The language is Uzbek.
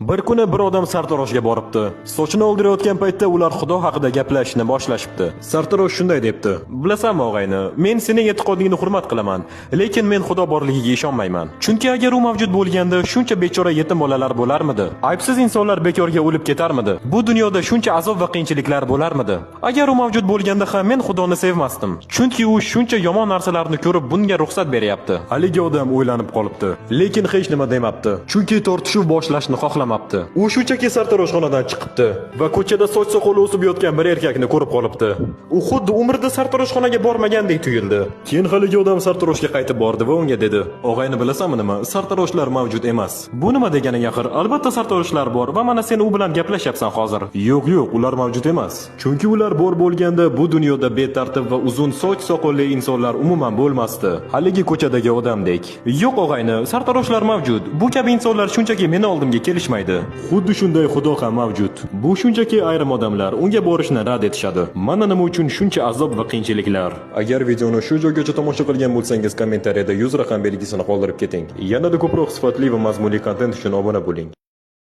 Bir kuni bir odam sartaroshga boribdi. Sochini oldirayotgan paytda ular Xudo haqida gaplashishni boshlashibdi. Sartarosh shunday debdi: "Bilasanmi og'ayni, men sening e'tiqodingni hurmat qilaman, lekin men Xudo borligiga ishonmayman. Chunki agar u mavjud bo'lganda shuncha bechora yetim bolalar bo'larmidi? Aybsiz insonlar bekorga o'lib ketarmidi? Bu dunyoda shuncha azob va qiyinchiliklar bo'larmidi? Agar u mavjud bo'lganda ham men Xudoni sevmasdim. Chunki u shuncha yomon narsalarni ko'rib bunga ruxsat beryapti." Haligi odam o'ylanib qolibdi, lekin hech nima demabdi. Chunki tortishuv boshlashni xohlamabdi. U shunchaki sartaroshxonadan chiqibdi va ko'chada soch soqoli o'sib yotgan bir erkakni ko'rib qolibdi. U xuddi umrida sartaroshxonaga bormagandek tuyuldi. Keyin haligi odam sartaroshga qaytib bordi va unga dedi: "Og'ayni, bilasanmi nima? Sartaroshlar mavjud emas." "Bu nima deganing axir? Albatta sartaroshlar bor va mana sen u bilan gaplashyapsan hozir." "Yo'q, ular mavjud emas. Chunki ular bor bo'lganda bu dunyoda betartib va uzun soch soqolli insonlar umuman bo'lmasdi. Haligi ko'chadagi odamdek." "Yo'q og'ayni, sartaroshlar mavjud. Bu kabi insonlar shunchaki meni oldimga kelishmaydi. Xuddi shunday Xudo ham mavjud. Bu shunchaki ayrim odamlar unga borishni rad etishadi. Mana nima uchun shuncha azob va qiyinchiliklar." Agar videoni shu joygacha tomosha qilgan bo'lsangiz, kommentariyada 100 raqam belgisini qoldirib keting. Yanada ko'proq sifatli va mazmunli kontent uchun obuna bo'ling.